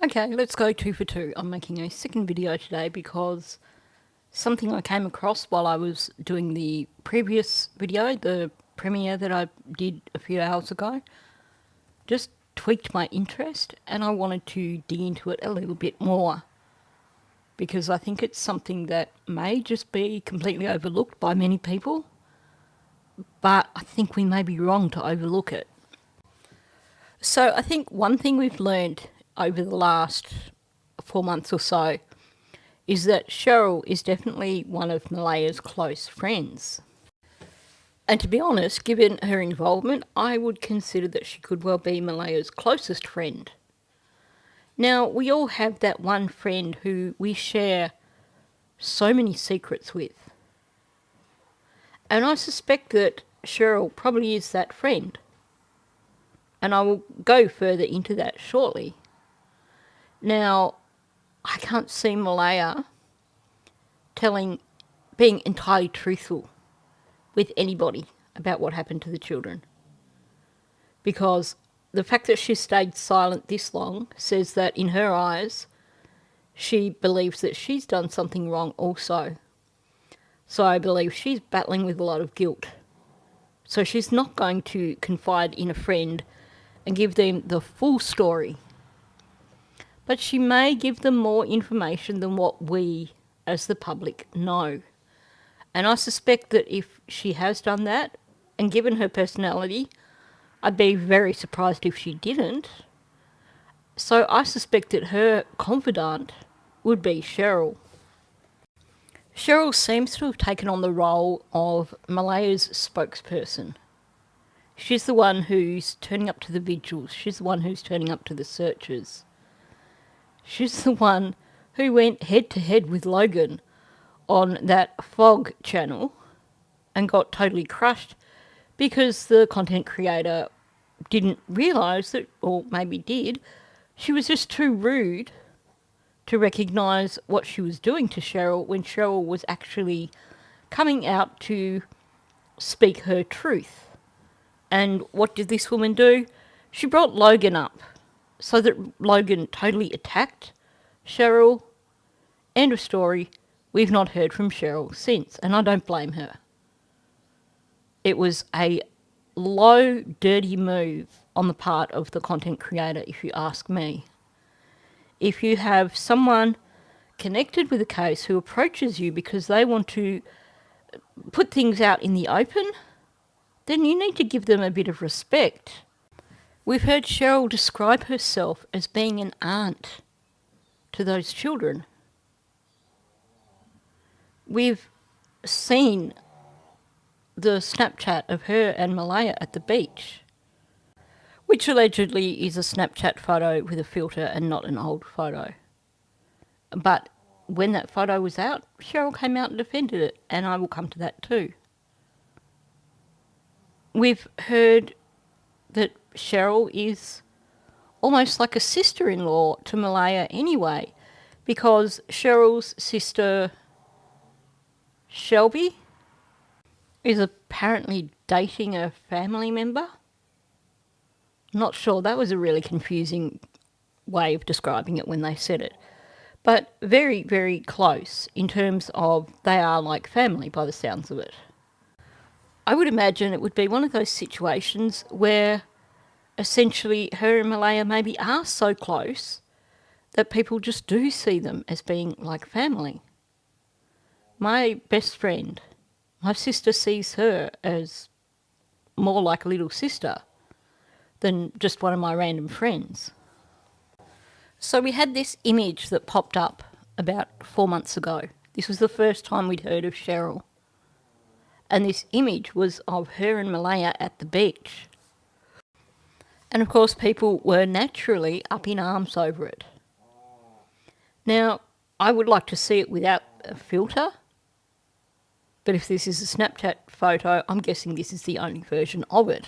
Okay, let's go 2 for 2. I'm making a second video today because something I came across while I was doing the previous video, the premiere that I did a few hours ago, just tweaked my interest and I wanted to dig into it a little bit more because I think it's something that may just be completely overlooked by many people, but I think we may be wrong to overlook it. So I think one thing we've learned over the last 4 months or so is that Cheryl is definitely one of Malaya's close friends. And to be honest, given her involvement, I would consider that she could well be Malaya's closest friend. Now, we all have that one friend who we share so many secrets with. And I suspect that Cheryl probably is that friend. And I will go further into that shortly. Now, I can't see Malaya being entirely truthful with anybody about what happened to the children. Because the fact that she stayed silent this long says that in her eyes, she believes that she's done something wrong also. So I believe she's battling with a lot of guilt. So she's not going to confide in a friend and give them the full story. But she may give them more information than what we, as the public, know. And I suspect that if she has done that, and given her personality, I'd be very surprised if she didn't. So I suspect that her confidant would be Cheryl. Cheryl seems to have taken on the role of Malaya's spokesperson. She's the one who's turning up to the vigils. She's the one who's turning up to the searches. She's the one who went head-to-head with Logan on that Fog channel and got totally crushed because the content creator didn't realise that, or maybe did, she was just too rude to recognise what she was doing to Cheryl when Cheryl was actually coming out to speak her truth. And what did this woman do? She brought Logan up so that Logan totally attacked Cheryl. End of story. We've not heard from Cheryl since, and I don't blame her. It was a low, dirty move on the part of the content creator, if you ask me. If you have someone connected with a case who approaches you because they want to put things out in the open, then you need to give them a bit of respect. We've heard Cheryl describe herself as being an aunt to those children. We've seen the Snapchat of her and Malaya at the beach, which allegedly is a Snapchat photo with a filter and not an old photo. But when that photo was out, Cheryl came out and defended it, and I will come to that too. We've heard that Cheryl is almost like a sister-in-law to Malaya anyway, because Cheryl's sister Shelby is apparently dating a family member. Not sure, that was a really confusing way of describing it when they said it. But very, very close in terms of they are like family by the sounds of it. I would imagine it would be one of those situations where essentially her and Malaya maybe are so close that people just do see them as being like family. My best friend, my sister, sees her as more like a little sister than just one of my random friends. So we had this image that popped up about 4 months ago. This was the first time we'd heard of Cheryl. And this image was of her and Malaya at the beach. And of course people were naturally up in arms over it. Now, I would like to see it without a filter, but if this is a Snapchat photo, I'm guessing this is the only version of it.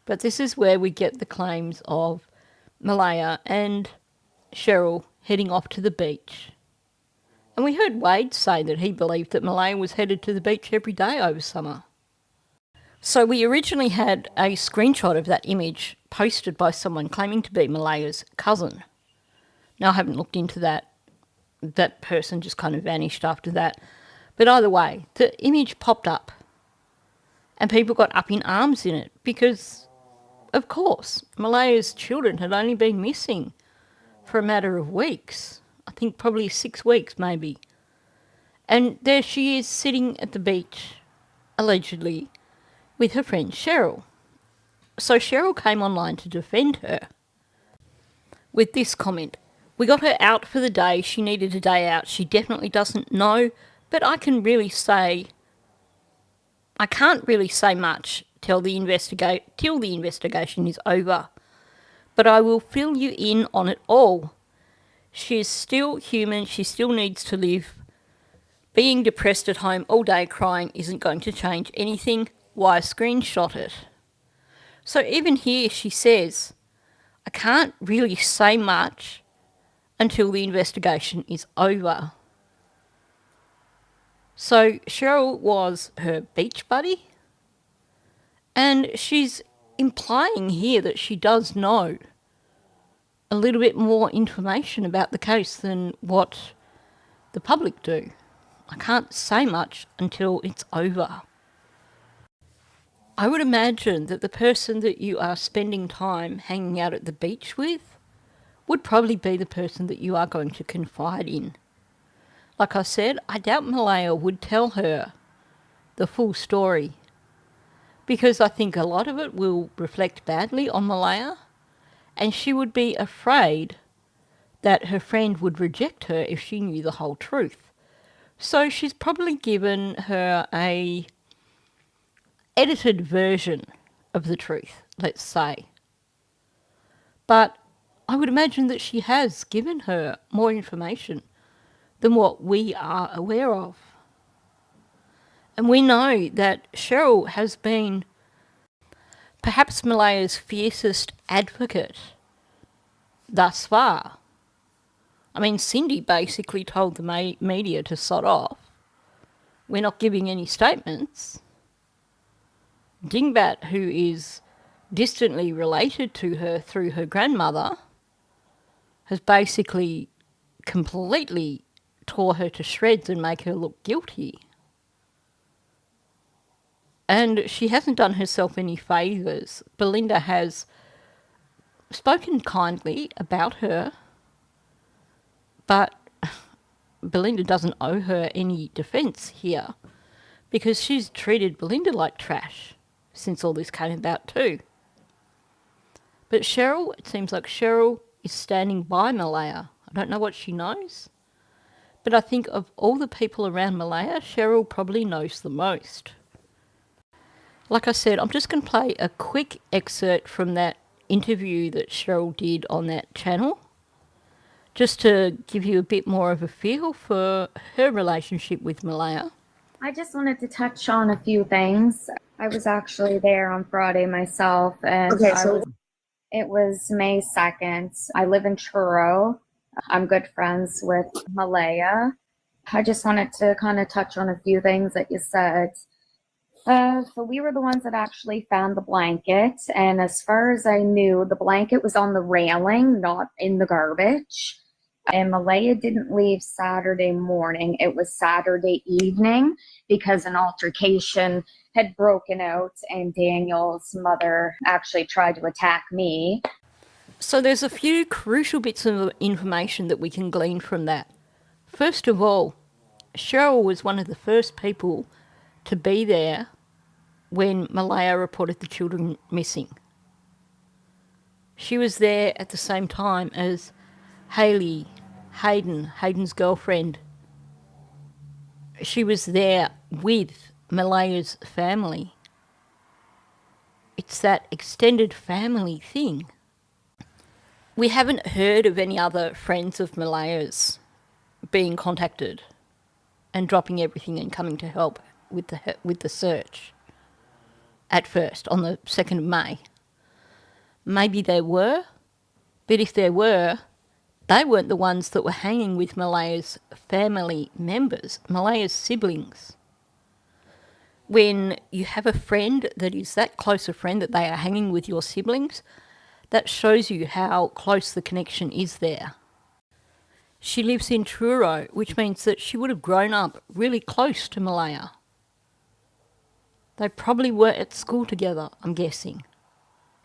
But this is where we get the claims of Malaya and Cheryl heading off to the beach. And we heard Wade say that he believed that Malaya was headed to the beach every day over summer. So we originally had a screenshot of that image posted by someone claiming to be Malaya's cousin. Now, I haven't looked into that. That person just kind of vanished after that. But either way, the image popped up and people got up in arms in it because, of course, Malaya's children had only been missing for a matter of weeks. I think probably 6 weeks maybe. And there she is sitting at the beach, allegedly, with her friend Cheryl. So Cheryl came online to defend her with this comment. We got her out for the day. She needed a day out. She definitely doesn't know, but I can't really say much till the investigation is over. But I will fill you in on it all. She is still human. She still needs to live. Being depressed at home all day crying isn't going to change anything. Why screenshot it? So even here she says, I can't really say much until the investigation is over. So Cheryl was her beach buddy, and she's implying here that she does know a little bit more information about the case than what the public do. I can't say much until it's over. I would imagine that the person that you are spending time hanging out at the beach with would probably be the person that you are going to confide in. Like I said, I doubt Malaya would tell her the full story because I think a lot of it will reflect badly on Malaya, and she would be afraid that her friend would reject her if she knew the whole truth. So she's probably given her a edited version of the truth, let's say. But I would imagine that she has given her more information than what we are aware of. And we know that Cheryl has been perhaps Malaya's fiercest advocate thus far. I mean, Cindy basically told the media to sod off. We're not giving any statements. Dingbat, who is distantly related to her through her grandmother, has basically completely tore her to shreds and make her look guilty. And she hasn't done herself any favours. Belinda has spoken kindly about her, but Belinda doesn't owe her any defence here because she's treated Belinda like trash since all this came about too. But Cheryl, it seems like Cheryl is standing by Malaya. I don't know what she knows, but I think of all the people around Malaya, Cheryl probably knows the most. Like I said, I'm just going to play a quick excerpt from that interview that Cheryl did on that channel, just to give you a bit more of a feel for her relationship with Malaya. I just wanted to touch on a few things. I was actually there on Friday myself, and it was May 2nd. I live in Truro. I'm good friends with Malaya. I just wanted to kind of touch on a few things that you said. So we were the ones that actually found the blanket, and as far as I knew, the blanket was on the railing, not in the garbage. And Malaya didn't leave Saturday morning. It was Saturday evening because an altercation had broken out and Daniel's mother actually tried to attack me. So there's a few crucial bits of information that we can glean from that. First of all, Cheryl was one of the first people to be there when Malaya reported the children missing. She was there at the same time as Hayden's girlfriend. She was there with Malaya's family. It's that extended family thing. We haven't heard of any other friends of Malaya's being contacted and dropping everything and coming to help with the search at first on the 2nd of May. Maybe there were, but if there were, they weren't the ones that were hanging with Malaya's family members, Malaya's siblings. when you have a friend that is that close a friend that they are hanging with your siblings, that shows you how close the connection is there. She lives in Truro, which means that she would have grown up really close to Malaya. They probably were at school together, I'm guessing.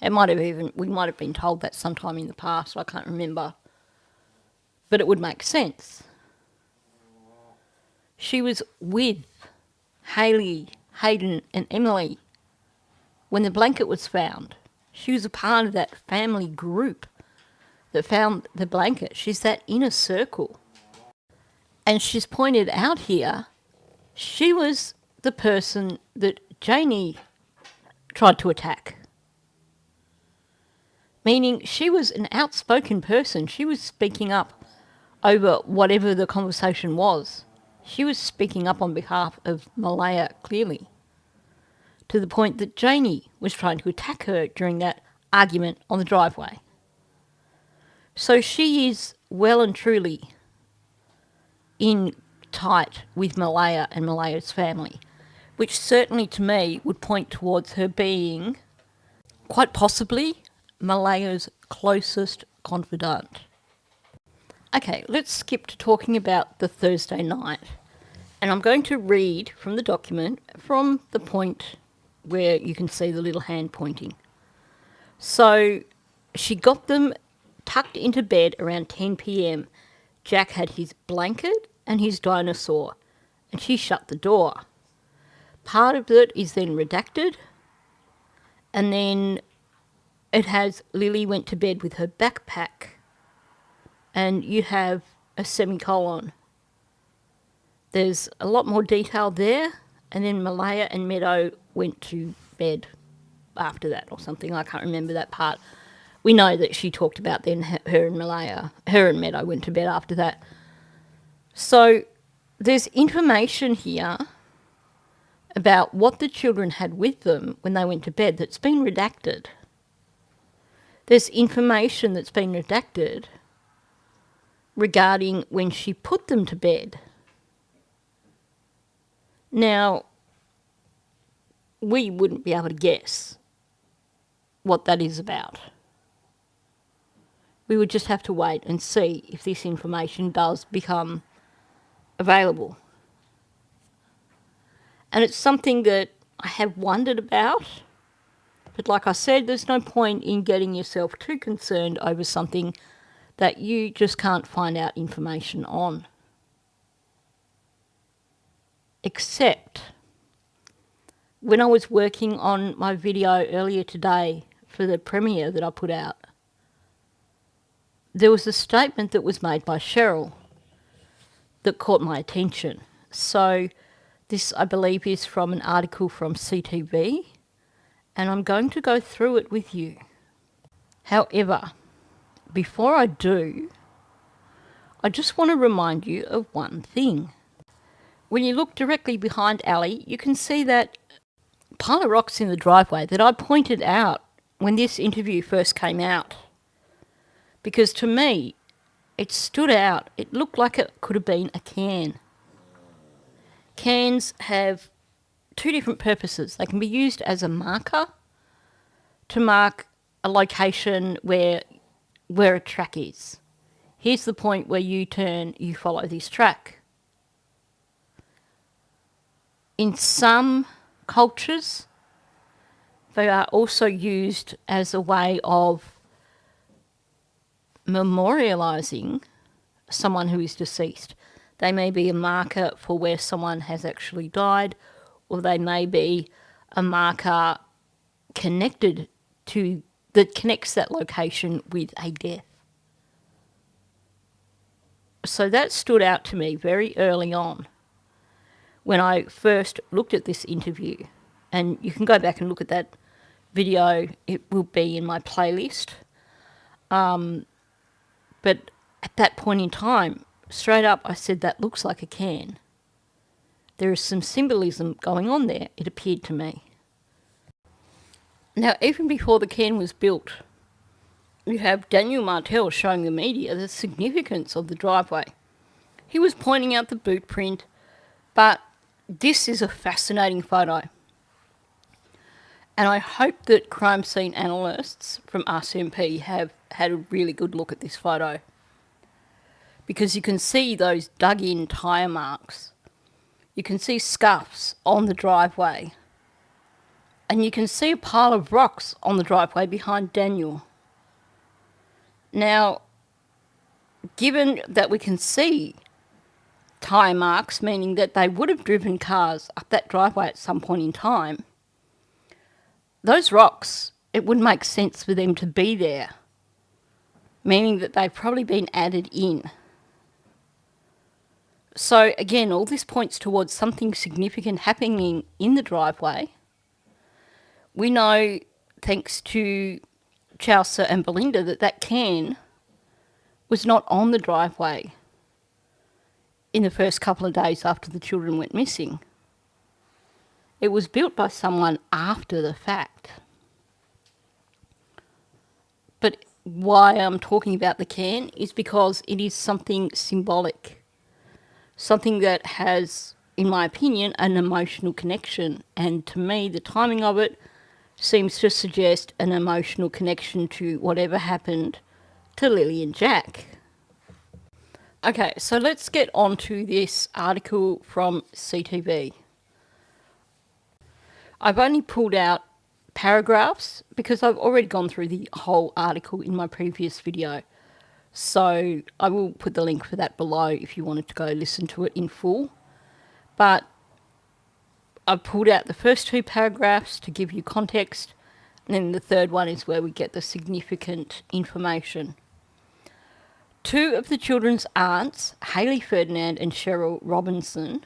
We might have been told that sometime in the past, I can't remember. But it would make sense. She was with Hayley, Hayden and Emily when the blanket was found. She was a part of that family group that found the blanket. She's that inner circle. And she's pointed out here, she was the person that Janie tried to attack. Meaning she was an outspoken person. She was speaking up over whatever the conversation was. She was speaking up on behalf of Malaya, clearly, to the point that Janie was trying to attack her during that argument on the driveway. So she is well and truly in tight with Malaya and Malaya's family, which certainly to me would point towards her being quite possibly Malaya's closest confidant. Okay, let's skip to talking about the Thursday night. And I'm going to read from the document from the point where you can see the little hand pointing. So she got them tucked into bed around 10 p.m. Jack had his blanket and his dinosaur, and she shut the door. Part of it is then redacted, and then it has Lily went to bed with her backpack, and you have a semicolon. There's a lot more detail there, and then Malaya and Meadow went to bed after that or something. I can't remember that part. We know that she talked about then her and Meadow went to bed after that. So there's information here about what the children had with them when they went to bed that's been redacted. There's information that's been redacted regarding when she put them to bed. Now, we wouldn't be able to guess what that is about. We would just have to wait and see if this information does become available. And it's something that I have wondered about, but like I said, there's no point in getting yourself too concerned over something that you just can't find out information on. Except when I was working on my video earlier today for the premiere that I put out, there was a statement that was made by Cheryl that caught my attention. So this, I believe, is from an article from CTV, and I'm going to go through it with you. However, before I do, I just want to remind you of one thing. When you look directly behind Ali, you can see that pile of rocks in the driveway that I pointed out when this interview first came out. Because to me, it stood out. It looked like it could have been a can. Cans have two different purposes. They can be used as a marker to mark a location where a track is. Here's the point where you turn, you follow this track. In some cultures, they are also used as a way of memorialising someone who is deceased. They may be a marker for where someone has actually died, or they may be a marker that connects that location with a death. So that stood out to me very early on when I first looked at this interview. And you can go back and look at that video. It will be in my playlist. But at that point in time, straight up, I said, that looks like a can. There is some symbolism going on there, it appeared to me. Now, even before the can was built, you have Daniel Martel showing the media the significance of the driveway. He was pointing out the boot print, but This is a fascinating photo. And I hope that crime scene analysts from RCMP have had a really good look at this photo. Because you can see those dug-in tyre marks. You can see scuffs on the driveway. And you can see a pile of rocks on the driveway behind Daniel. Now, given that we can see tyre marks, meaning that they would have driven cars up that driveway at some point in time, those rocks, it would make sense for them to be there, meaning that they've probably been added in. So again, all this points towards something significant happening in the driveway. We know, thanks to Chelsea and Belinda, that can was not on the driveway in the first couple of days after the children went missing. It was built by someone after the fact. But why I'm talking about the can is because it is something symbolic, something that has, in my opinion, an emotional connection. And to me, the timing of it seems to suggest an emotional connection to whatever happened to Lily and Jack. Okay, so let's get on to this article from CTV. I've only pulled out paragraphs because I've already gone through the whole article in my previous video. So I will put the link for that below if you wanted to go listen to it in full. But I've pulled out the first two paragraphs to give you context, and then the third one is where we get the significant information. Two of the children's aunts, Hayley Ferdinand and Cheryl Robinson,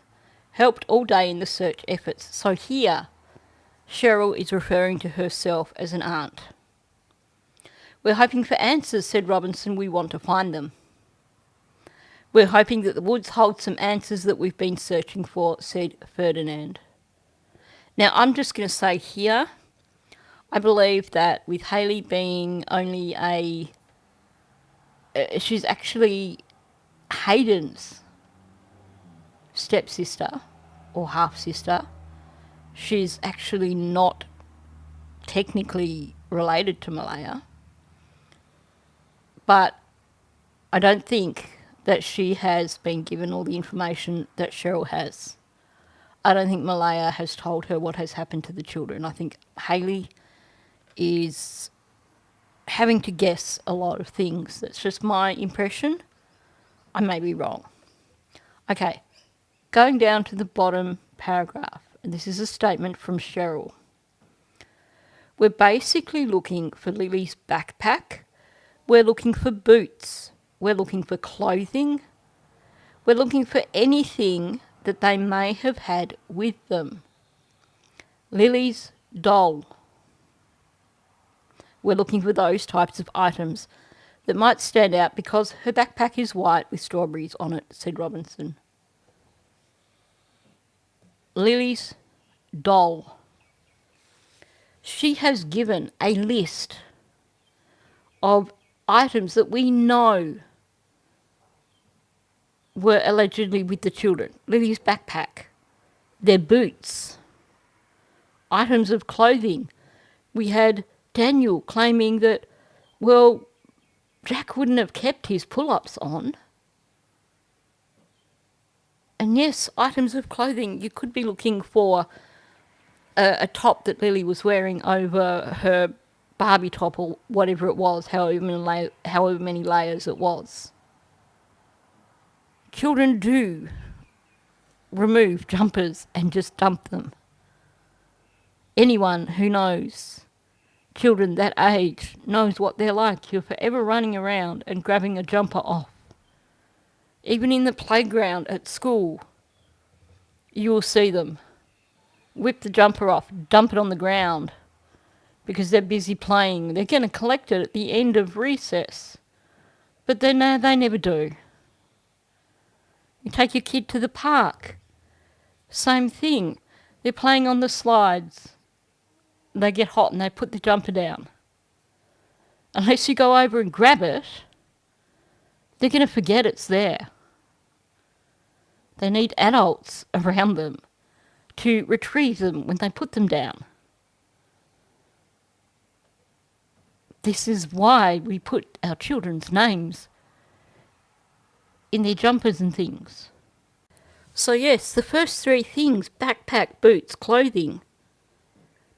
helped all day in the search efforts. So here, Cheryl is referring to herself as an aunt. We're hoping for answers, said Robinson. We want to find them. We're hoping that the woods hold some answers that we've been searching for, said Ferdinand. Now, I'm just going to say here, I believe that with Hayley being only she's actually Hayden's stepsister or half-sister. She's actually not technically related to Malaya. But I don't think that she has been given all the information that Cheryl has. I don't think Malaya has told her what has happened to the children. I think Hayley is having to guess a lot of things. That's just my impression. I may be wrong. Okay, going down to the bottom paragraph, and this is a statement from Cheryl. We're basically looking for Lily's backpack. We're looking for boots. We're looking for clothing. We're looking for anything that they may have had with them. Lily's doll. We're looking for those types of items that might stand out because her backpack is white with strawberries on it, said Robinson. Lily's doll. She has given a list of items that we know were allegedly with the children. Lily's backpack, their boots, items of clothing. We had Daniel claiming that, well, Jack wouldn't have kept his pull-ups on. And yes, items of clothing. You could be looking for a top that Lily was wearing over her Barbie top or whatever it was, however many layers it was. Children do remove jumpers and just dump them. Anyone who knows children that age knows what they're like. You're forever running around and grabbing a jumper off. Even in the playground at school, you will see them whip the jumper off, dump it on the ground because they're busy playing. They're going to collect it at the end of recess. But they never do. You take your kid to the park. Same thing. They're playing on the slides. They get hot and they put the jumper down. Unless you go over and grab it, they're going to forget it's there. They need adults around them to retrieve them when they put them down. This is why we put our children's names in their jumpers and things. So yes, the first three things, backpack, boots, clothing,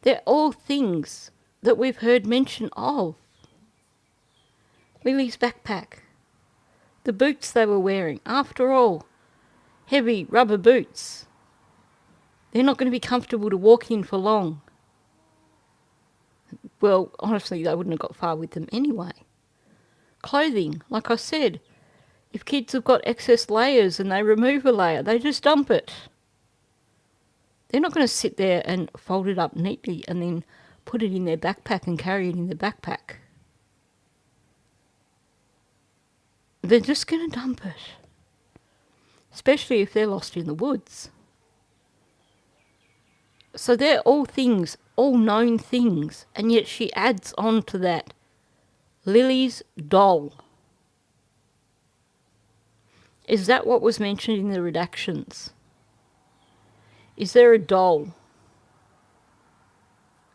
they're all things that we've heard mention of. Lily's backpack, the boots they were wearing, after all, heavy rubber boots. They're not going to be comfortable to walk in for long. Well, honestly, they wouldn't have got far with them anyway. Clothing, like I said, if kids have got excess layers and they remove a layer, they just dump it. They're not going to sit there and fold it up neatly and then put it in their backpack and carry it in their backpack. They're just going to dump it. Especially if they're lost in the woods. So they're all things, all known things, and yet she adds on to that Lily's doll. Is that what was mentioned in the redactions? Is there a doll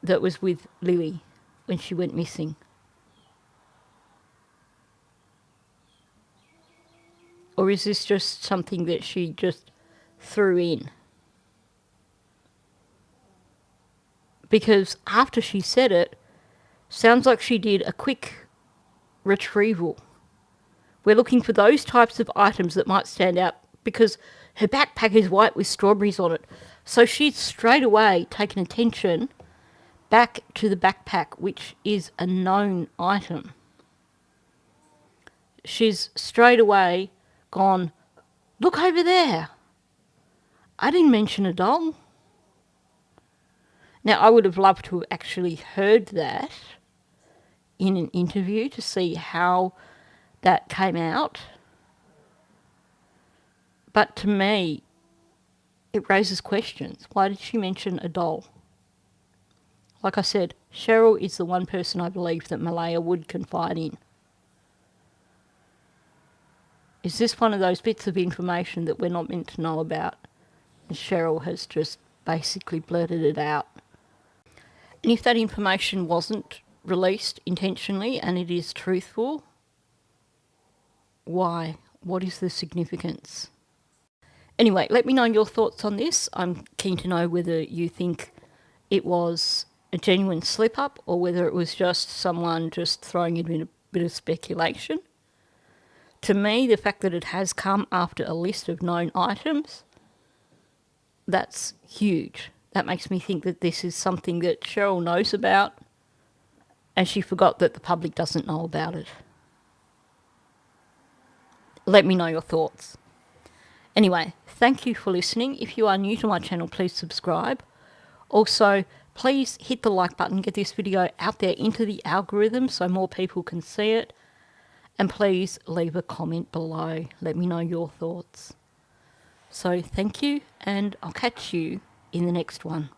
that was with Lily when she went missing? Or is this just something that she just threw in? Because after she said it, sounds like she did a quick retrieval. We're looking for those types of items that might stand out because her backpack is white with strawberries on it. So she's straight away taken attention back to the backpack, which is a known item. She's straight away gone, look over there. I didn't mention a doll. Now, I would have loved to have actually heard that in an interview to see how that came out. But to me, it raises questions. Why did she mention a doll? Like I said, Cheryl is the one person I believe that Malaya would confide in. Is this one of those bits of information that we're not meant to know about? And Cheryl has just basically blurted it out. And if that information wasn't released intentionally and it is truthful, why? What is the significance? Anyway, let me know your thoughts on this. I'm keen to know whether you think it was a genuine slip-up or whether it was just someone just throwing it in a bit of speculation. To me, the fact that it has come after a list of known items, that's huge. That makes me think that this is something that Cheryl knows about and she forgot that the public doesn't know about it. Let me know your thoughts. Anyway, thank you for listening. If you are new to my channel, please subscribe. Also, please hit the like button, get this video out there into the algorithm so more people can see it. And please leave a comment below. Let me know your thoughts. So thank you, and I'll catch you in the next one.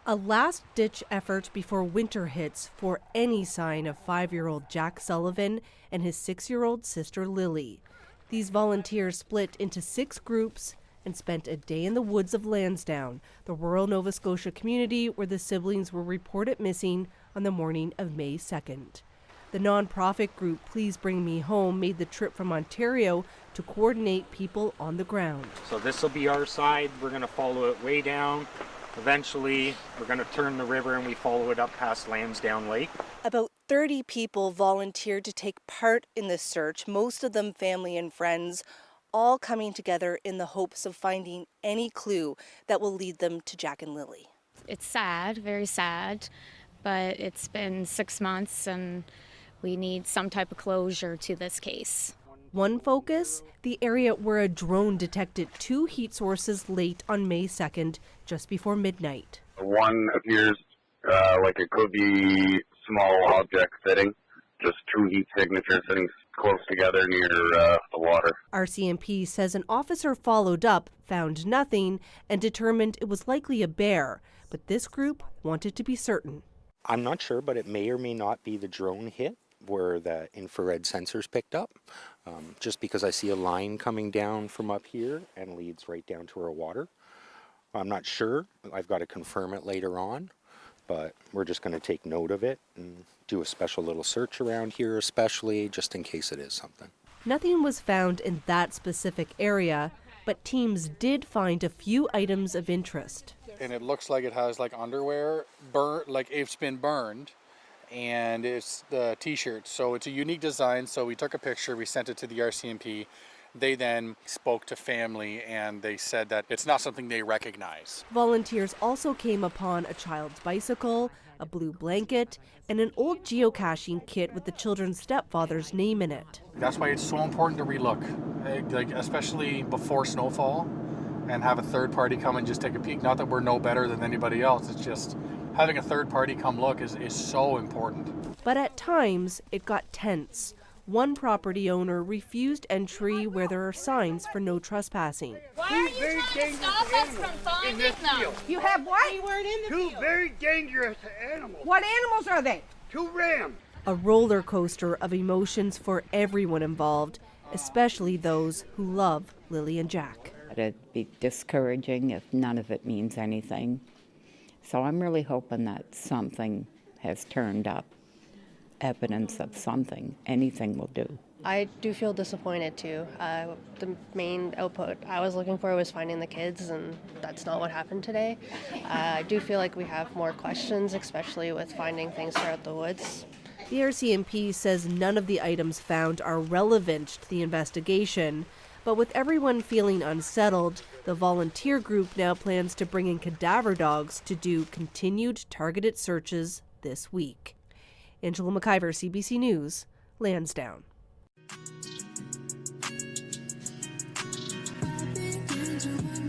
A last-ditch effort before winter hits for any sign of 5-year-old Jack Sullivan and his 6-year-old sister Lily. These volunteers split into 6 groups and spent a day in the woods of Lansdowne, the rural Nova Scotia community where the siblings were reported missing on the morning of May 2nd. The nonprofit group Please Bring Me Home made the trip from Ontario to coordinate people on the ground. So this will be our side. We're going to follow it way down. Eventually, we're going to turn the river and we follow it up past Lansdowne Lake. About 30 people volunteered to take part in this search, most of them family and friends, all coming together in the hopes of finding any clue that will lead them to Jack and Lily. It's sad, very sad, but it's been 6 months and we need some type of closure to this case. One focus, the area where a drone detected 2 heat sources late on May 2nd, just before midnight. One appears like it could be small object sitting, just 2 heat signatures sitting close together near the water. RCMP says an officer followed up, found nothing, and determined it was likely a bear, but this group wanted to be certain. I'm not sure, but it may or may not be the drone hit where the infrared sensors picked up. Just because I see a line coming down from up here and leads right down to our water. I'm not sure. I've got to confirm it later on, but we're just going to take note of it and do a special little search around here, especially just in case it is something. Nothing was found in that specific area, but teams did find a few items of interest. And it looks like it has like underwear, like it's been burned, and it's the t-shirt. So it's a unique design. So we took a picture, we sent it to the RCMP. They then spoke to family and they said that it's not something they recognize. Volunteers also came upon a child's bicycle, a blue blanket, and an old geocaching kit with the children's stepfather's name in it. That's why it's so important to relook, like especially before snowfall, and have a third party come and just take a peek. Not that we're no better than anybody else, it's just having a third party come look is so important. But at times, it got tense. One property owner refused entry where there are signs for no trespassing. Why are you trying to stop us from finding them? You have what? We weren't in the Two field. very dangerous animals. What animals are they? Two rams. A roller coaster of emotions for everyone involved, especially those who love Lily and Jack. It'd be discouraging if none of it means anything. So I'm really hoping that something has turned up, evidence of something. Anything will do. I do feel disappointed too. The main output I was looking for was finding the kids, and that's not what happened today. I do feel like we have more questions, especially with finding things throughout the woods. The RCMP says none of the items found are relevant to the investigation, but with everyone feeling unsettled, the volunteer group now plans to bring in cadaver dogs to do continued targeted searches this week. Angela McIver, CBC News, Lansdowne. I've been